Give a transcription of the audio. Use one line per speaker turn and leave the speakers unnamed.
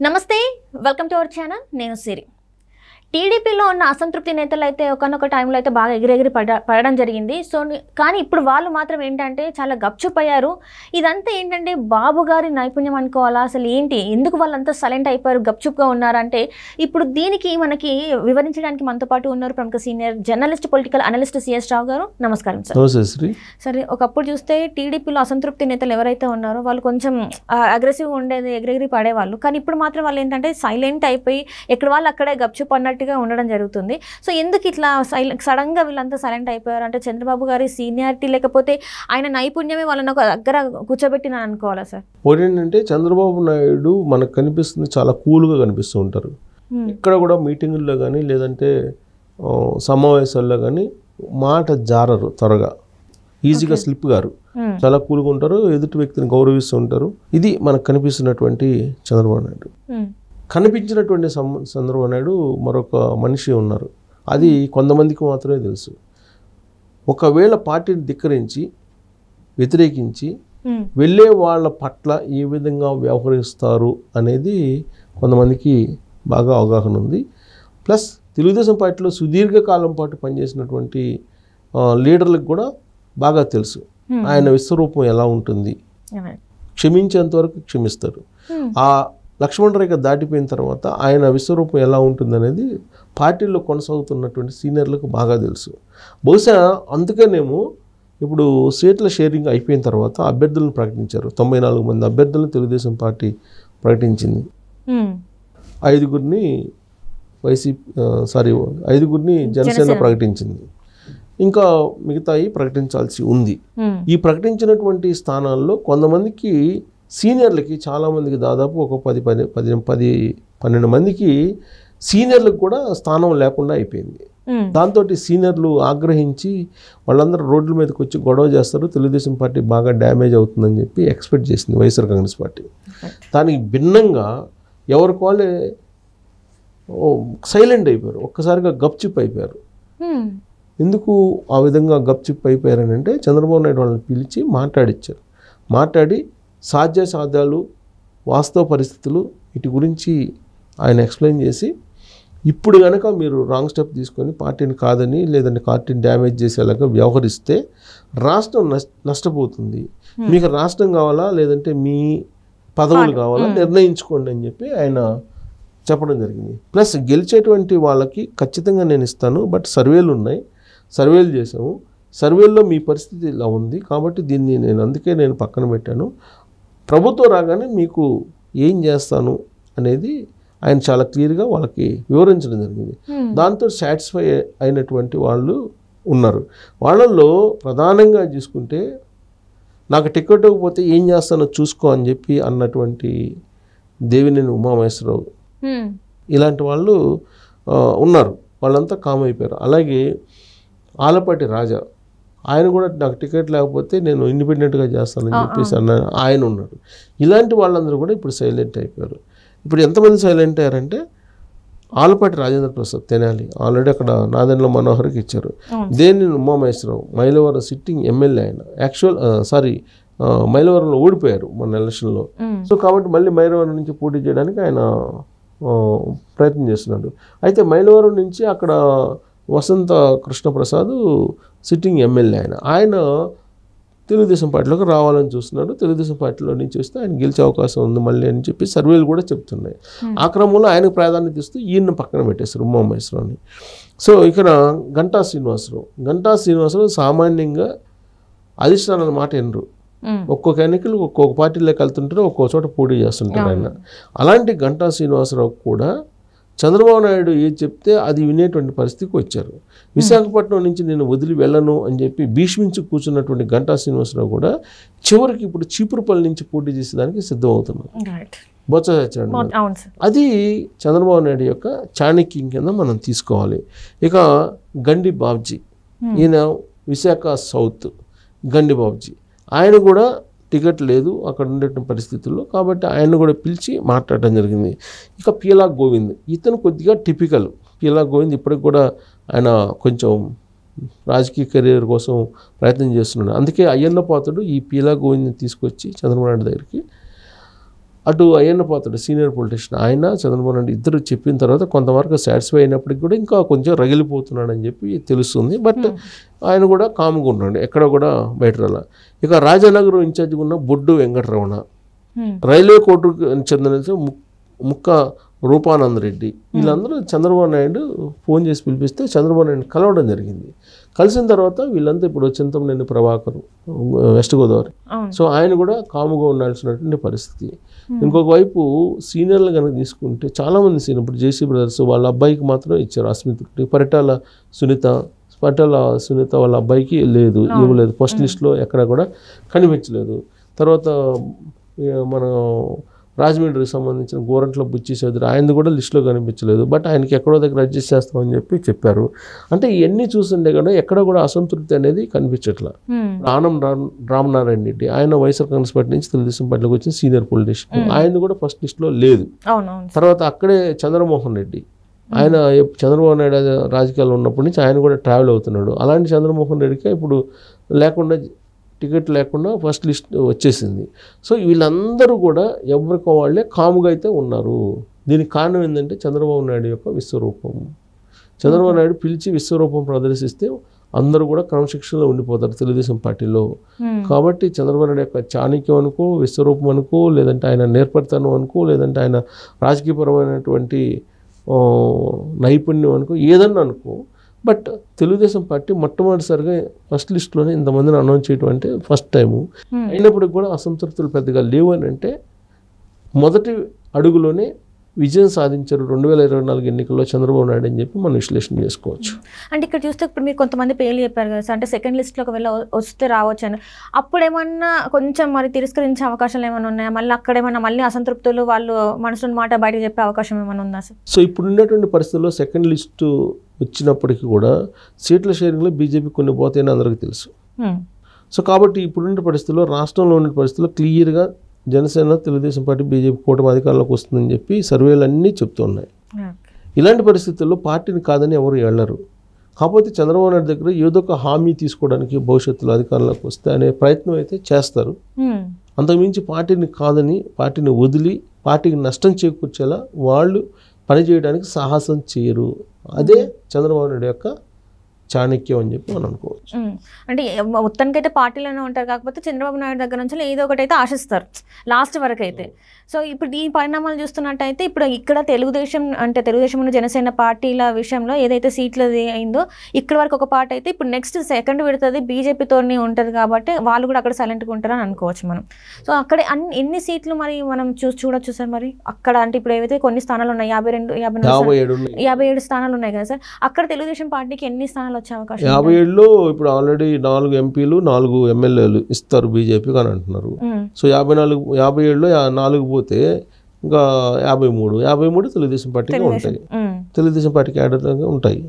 నమస్తే, welcome to our channel. నేను సిరి. టీడీపీలో ఉన్న అసంతృప్తి నేతలు అయితే ఒకనొక టైంలో అయితే బాగా ఎగిరెగిరి పడడం జరిగింది. కానీ ఇప్పుడు వాళ్ళు మాత్రం ఏంటంటే చాలా గప్చుప్ అయ్యారు. ఇదంతా ఏంటంటే బాబు గారి నైపుణ్యం అనుకోవాలా? అసలు ఏంటి, ఎందుకు వాళ్ళంతా సైలెంట్ అయిపోయారు, గప్చుప్గా ఉన్నారంటే ఇప్పుడు దీనికి మనకి వివరించడానికి మనతో పాటు ఉన్నారు ప్రముఖ senior journalist, political analyst CS Rao గారు. నమస్కారం సార్. సరే, ఒకప్పుడు చూస్తే టీడీపీలో అసంతృప్తి నేతలు ఎవరైతే ఉన్నారో వాళ్ళు కొంచెం అగ్రెసివ్గా ఉండేది, ఎగిరెగిరి పడేవాళ్ళు. కానీ ఇప్పుడు మాత్రం వాళ్ళు ఏంటంటే సైలెంట్ అయిపోయి ఎక్కడ వాళ్ళు అక్కడే గప్చుప్ అన్నట్టు ఉండడం జరుగుతుంది. సో ఎందుకు ఇట్లా సడన్ గా వీళ్ళంతా సైలెంట్ అయిపోయారు? అంటే చంద్రబాబు గారి సీనియారిటీ లేకపోతే ఆయన నైపుణ్యమే వాళ్ళని ఒక దగ్గర కూర్చోబెట్టిన అనుకోవాలా సార్?
ఏంటంటే చంద్రబాబు నాయుడు మనకు కనిపిస్తుంది చాలా కూల్గా కనిపిస్తూ ఉంటారు. ఇక్కడ కూడా మీటింగుల్లో కానీ లేదంటే సమావేశాల్లో కానీ మాట జారరు, త్వరగా ఈజీగా స్లిప్ గారు, చాలా కూల్గా ఉంటారు, ఎదుటి వ్యక్తిని గౌరవిస్తూ ఉంటారు. ఇది మనకు కనిపిస్తున్నటువంటి చంద్రబాబు నాయుడు. కనిపించినటువంటి చంద్రబాబు నాయుడు మరొక మనిషి ఉన్నారు, అది కొంతమందికి మాత్రమే తెలుసు. ఒకవేళ పార్టీని ధిక్కరించి వ్యతిరేకించి వెళ్ళే వాళ్ళ పట్ల ఏ విధంగా వ్యవహరిస్తారు అనేది కొంతమందికి బాగా అవగాహన ఉంది. ప్లస్ తెలుగుదేశం పార్టీలో సుదీర్ఘకాలం పాటు పనిచేసినటువంటి లీడర్లకు కూడా బాగా తెలుసు ఆయన విశ్వరూపం ఎలా ఉంటుంది. క్షమించేంత వరకు క్షమిస్తారు. ఆ లక్ష్మణ రేఖ దాటిపోయిన తర్వాత ఆయన విశ్వరూపం ఎలా ఉంటుందనేది పార్టీల్లో కొనసాగుతున్నటువంటి సీనియర్లకు బాగా తెలుసు. బహుశా అందుకనేమో ఇప్పుడు సీట్ల షేరింగ్ అయిపోయిన తర్వాత అభ్యర్థులను ప్రకటించారు. 94 మంది అభ్యర్థులను తెలుగుదేశం పార్టీ ప్రకటించింది. 5గురిని జనసేన ప్రకటించింది. ఇంకా మిగతాయి ప్రకటించాల్సి ఉంది. ఈ ప్రకటించినటువంటి స్థానాల్లో కొంతమందికి సీనియర్లకి చాలామందికి దాదాపు ఒక 10-12 మందికి సీనియర్లకు కూడా స్థానం లేకుండా అయిపోయింది. దాంతో సీనియర్లు ఆగ్రహించి వాళ్ళందరూ రోడ్ల మీదకి వచ్చి గొడవ చేస్తారు, తెలుగుదేశం పార్టీ బాగా డ్యామేజ్ అవుతుందని చెప్పి ఎక్స్పెక్ట్ చేసింది వైఎస్ఆర్ కాంగ్రెస్ పార్టీ. దానికి భిన్నంగా ఎవరికి వాళ్ళే సైలెంట్ అయిపోయారు, ఒక్కసారిగా గప్చిప్ అయిపోయారు. ఎందుకు ఆ విధంగా గప్చిప్ అయిపోయారని అంటే చంద్రబాబు నాయుడు వాళ్ళని పిలిచి మాట్లాడిచ్చారు. మాట్లాడి సాధ్యాసాధ్యాలు, వాస్తవ పరిస్థితులు వీటి గురించి ఆయన ఎక్స్ప్లెయిన్ చేసి, ఇప్పుడు కనుక మీరు రాంగ్ స్టెప్ తీసుకొని పార్టీని కాదని లేదంటే పార్టీని డ్యామేజ్ చేసేలాగా వ్యవహరిస్తే రాష్ట్రం నష్టపోతుంది, మీకు రాష్ట్రం కావాలా లేదంటే మీ పదవులు కావాలా నిర్ణయించుకోండి అని చెప్పి ఆయన చెప్పడం జరిగింది. ప్లస్ గెలిచేటువంటి వాళ్ళకి ఖచ్చితంగా నేను ఇస్తాను, బట్ సర్వేలు ఉన్నాయి, సర్వేలు చేసాము, సర్వేల్లో మీ పరిస్థితి ఇలా ఉంది కాబట్టి దీన్ని అందుకే నేను పక్కన పెట్టాను, ప్రభుత్వం రాగానే మీకు ఏం చేస్తాను అనేది ఆయన చాలా క్లియర్గా వాళ్ళకి వివరించడం జరిగింది. దాంతో సాటిస్ఫై అయినటువంటి వాళ్ళు ఉన్నారు. వాళ్ళల్లో ప్రధానంగా చూసుకుంటే నాకు టికెట్ ఇవ్వకపోతే ఏం చేస్తానో చూసుకో అని చెప్పి అన్నటువంటి దేవినేని ఉమామహేశ్వరరావు, ఇలాంటి వాళ్ళు ఉన్నారు. వాళ్ళంతా కామ్ అయిపోయారు. అలాగే ఆలపాటి రాజా, ఆయన కూడా నాకు టికెట్ లేకపోతే నేను ఇండిపెండెంట్గా చేస్తానని చెప్పేసి ఆయన ఉన్నాడు. ఇలాంటి వాళ్ళందరూ కూడా ఇప్పుడు సైలెంట్ అయిపోయారు. ఇప్పుడు ఎంతమంది సైలెంట్ అయ్యారంటే ఆలపాటి రాజేంద్ర ప్రసాద్ తెనాలి ఆల్రెడీ అక్కడ నాదెండ్ల మనోహర్కి ఇచ్చారు. దేవినేని ఉమామహేశ్వరరావు మైలవరం సిట్టింగ్ ఎమ్మెల్యే, ఆయన మైలవరంలో ఓడిపోయారు మొన్న ఎలక్షన్లో. సో కాబట్టి మళ్ళీ మైలవరం నుంచి పోటీ చేయడానికి ఆయన ప్రయత్నం చేస్తున్నాడు. అయితే మైలవరం నుంచి అక్కడ వసంత కృష్ణప్రసాద్ సిట్టింగ్ ఎమ్మెల్యే, ఆయన తెలుగుదేశం పార్టీలోకి రావాలని చూస్తున్నాడు. తెలుగుదేశం పార్టీలో నుంచి వస్తే ఆయన గెలిచే అవకాశం ఉంది మళ్ళీ అని చెప్పి సర్వేలు కూడా చెప్తున్నాయి. ఆ క్రమంలో ఆయనకు ప్రాధాన్యత ఇస్తూ ఈయన పక్కన పెట్టేస్తారు ఉమామహేశ్వరరావుని. సో ఇక్కడ గంటా శ్రీనివాసరావు సామాన్యంగా అధిష్టానాల మాట ఎనరు. ఒక్కొక్క ఎన్నికలు ఒక్కొక్క పార్టీలోకి వెళ్తుంటారు, ఒక్కొక్క చోట పోటీ చేస్తుంటారు ఆయన. అలాంటి గంటా శ్రీనివాసరావు కూడా చంద్రబాబు నాయుడు ఏది చెప్తే అది వినేటువంటి పరిస్థితికి వచ్చారు. విశాఖపట్నం నుంచి నేను వదిలి వెళ్ళను అని చెప్పి భీష్మించి కూర్చున్నటువంటి గంటా శ్రీనివాసరావు కూడా చివరికి ఇప్పుడు చీపురుపల్లి నుంచి పోటీ చేసేదానికి సిద్ధమవుతున్నారు. బొత్స సత్యనారాయణ, అది చంద్రబాబు నాయుడు యొక్క చాణక్యం కింద మనం తీసుకోవాలి. ఇక గండి బాబ్జీ, ఈయన విశాఖ సౌత్ గండి బాబ్జీ, ఆయన కూడా టికెట్ లేదు అక్కడ ఉండేటువంటి పరిస్థితుల్లో, కాబట్టి ఆయన కూడా పిలిచి మాట్లాడటం జరిగింది. ఇక పీలా గోవింద్, ఇతను కొద్దిగా టిపికల్. పీలా గోవింద్ ఇప్పటికి కూడా ఆయన కొంచెం రాజకీయ కెరీర్ కోసం ప్రయత్నం చేస్తున్నాడు. అందుకే అయ్యన్న పాత్రుడు ఈ పీలా గోవింద్ని తీసుకొచ్చి చంద్రబాబు నాయుడు దగ్గరికి అటు అయ్యన్న పాత్రుడు సీనియర్ పొలిటీషియన్ ఆయన చంద్రబాబు నాయుడు ఇద్దరు చెప్పిన తర్వాత కొంతవరకు సాటిస్ఫై అయినప్పటికీ కూడా ఇంకా కొంచెం రగిలిపోతున్నాడని చెప్పి తెలుస్తుంది. బట్ ఆయన కూడా కామ్గా ఉన్నాడు, ఎక్కడ కూడా బయట రాల. ఇక రాజానగరం ఇన్ఛార్జిగా ఉన్న బొడ్డు వెంకటరమణ, రైల్వే కోర్టుకు చెందిన ముక్క రూపానంద రెడ్డి, వీళ్ళందరూ చంద్రబాబు నాయుడు ఫోన్ చేసి పిలిపిస్తే చంద్రబాబు నాయుడు కలవడం జరిగింది. కలిసిన తర్వాత వీళ్ళంతా ఇప్పుడు చింతమనేని ప్రభాకర్ వెస్ట్ గోదావరి, సో ఆయన కూడా కాముగా ఉండాల్సినటువంటి పరిస్థితి. ఇంకొక వైపు సీనియర్లు కనుక తీసుకుంటే చాలామంది సీనియర్, ఇప్పుడు జేసీ బ్రదర్స్ వాళ్ళ అబ్బాయికి మాత్రం ఇచ్చారు అస్మిత్, పరిటాల సునీత వాళ్ళ అబ్బాయికి లేదు, ఇవ్వలేదు, ఫస్ట్ లిస్ట్లో ఎక్కడ కూడా కనిపించలేదు. తర్వాత మన రాజమండ్రికి సంబంధించిన గోరంట్ల బుచ్చి చౌదరి ఆయనది కూడా లిస్టులో కనిపించలేదు, బట్ ఆయనకి ఎక్కడో దగ్గర అడ్జస్ట్ చేస్తామని చెప్పి చెప్పారు. అంటే ఇవన్నీ చూస్తుంటే కూడా ఎక్కడ కూడా అసంతృప్తి అనేది కనిపించట్లా. ఆనం రామనారాయణ రెడ్డి ఆయన వైఎస్ఆర్ కాంగ్రెస్ పార్టీ నుంచి తెలుగుదేశం పార్టీలోకి వచ్చిన సీనియర్ పొలిటీషియన్, ఆయనది కూడా ఫస్ట్ లిస్టులో లేదు. తర్వాత అక్కడే చంద్రమోహన్ రెడ్డి, ఆయన చంద్రబాబు నాయుడు రాజకీయాల్లో ఉన్నప్పటి నుంచి ఆయన కూడా ట్రావెల్ అవుతున్నాడు. అలాంటి చంద్రమోహన్ రెడ్డికి ఇప్పుడు లేకుండా టికెట్ లేకుండా ఫస్ట్ లిస్ట్ వచ్చేసింది. సో వీళ్ళందరూ కూడా ఎవరికి వాళ్ళే కాముగా అయితే ఉన్నారు. దీనికి కారణం ఏంటంటే చంద్రబాబు నాయుడు యొక్క విశ్వరూపం. చంద్రబాబు నాయుడు పిలిచి విశ్వరూపం ప్రదర్శిస్తే అందరూ కూడా క్రమశిక్షణలో ఉండిపోతారు తెలుగుదేశం పార్టీలో. కాబట్టి చంద్రబాబు నాయుడు యొక్క చాణక్యం అనుకో, విశ్వరూపం అనుకో, లేదంటే ఆయన నేర్పరితనం అనుకో, లేదంటే ఆయన రాజకీయపరమైనటువంటి నైపుణ్యం అనుకో, ఏదన్నా అనుకో, బట్ తెలుగుదేశం పార్టీ మొట్టమొదటిసారిగా ఫస్ట్ లిస్టులోనే ఇంతమందిని అనౌన్స్ చేయడం అంటే ఫస్ట్ టైము. అయినప్పటికీ కూడా అసంతృప్తులు పెద్దగా లేవు అని అంటే మొదటి అడుగులోనే విజయం సాధించారు 2024 ఎన్నికల్లో చంద్రబాబు నాయుడు అని చెప్పి మనం విశ్లేషణ చేసుకోవచ్చు.
అంటే ఇక్కడ చూస్తే ఇప్పుడు మీరు కొంతమంది పేర్లు చెప్పారు కదా సార్, అంటే సెకండ్ లిస్ట్లోకి వస్తే రావచ్చు అని, అప్పుడు ఏమన్నా కొంచెం మరి తిరస్కరించే అవకాశాలు ఏమైనా ఉన్నాయా? మళ్ళీ అక్కడ ఏమన్నా మళ్ళీ అసంతృప్తులు వాళ్ళు మనసులో మాట బయటకు చెప్పే అవకాశం ఏమైనా ఉందా సార్?
సో ఇప్పుడు ఉన్నటువంటి పరిస్థితుల్లో సెకండ్ లిస్టు వచ్చినప్పటికీ కూడా సీట్ల షేరింగ్లో బీజేపీ కొన్ని పోతాయని అందరికీ తెలుసు. సో కాబట్టి ఇప్పుడున్న పరిస్థితుల్లో, రాష్ట్రంలో ఉన్న పరిస్థితుల్లో క్లియర్గా జనసేన, తెలుగుదేశం పార్టీ, బీజేపీ కూటమి అధికారంలోకి వస్తుందని చెప్పి సర్వేలు అన్నీ చెప్తున్నాయి. ఇలాంటి పరిస్థితుల్లో పార్టీని కాదని ఎవరు వెళ్ళరు. కాకపోతే చంద్రబాబు నాయుడు దగ్గర ఏదో ఒక హామీ తీసుకోవడానికి భవిష్యత్తులో అధికారంలోకి వస్తే అనే ప్రయత్నం అయితే చేస్తారు. అంతకుమించి పార్టీని కాదని, పార్టీని వదిలి పార్టీకి నష్టం చేకూర్చేలా వాళ్ళు పనిచేయడానికి సాహసం చేయరు. అదే చంద్రబాబు నాయుడు యొక్క చాణక్యం అని చెప్పి మనం అనుకోవచ్చు.
అంటే మొత్తానికైతే పార్టీలోనే ఉంటారు, కాకపోతే చంద్రబాబు నాయుడు దగ్గర నుంచి ఏదో ఒకటి అయితే ఆశిస్తారు లాస్ట్ వరకు అయితే. సో ఇప్పుడు ఈ పరిణామాలు చూస్తున్నట్టయితే ఇప్పుడు ఇక్కడ తెలుగుదేశం జనసేన పార్టీల విషయంలో ఏదైతే సీట్లది అయిందో ఇక్కడ వరకు ఒక పార్ట్ అయితే ఇప్పుడు నెక్స్ట్ సెకండ్ విడతది బీజేపీతోనే ఉంటుంది, కాబట్టి వాళ్ళు కూడా అక్కడ సైలెంట్గా ఉంటారని అనుకోవచ్చు మనం. సో అక్కడ ఎన్ని సీట్లు మరి మనం చూడొచ్చు సార్ మరి అక్కడ? అంటే ఇప్పుడు ఏవైతే కొన్ని స్థానాలు ఉన్నాయి, 57 స్థానాలు ఉన్నాయి కదా సార్, అక్కడ తెలుగుదేశం పార్టీకి ఎన్ని స్థానాలు వచ్చే అవకాశం?
57లో ఇప్పుడు ఆల్రెడీ 4 ఎంపీలు 4 ఎమ్మెల్యేలు ఇస్తారు బీజేపీకి అని అంటున్నారు. సో 57లో 4 పోతే ఇంకా 53 తెలుగుదేశం పార్టీగా ఉంటాయి, తెలుగుదేశం పార్టీ క్యాడర్గా ఉంటాయి.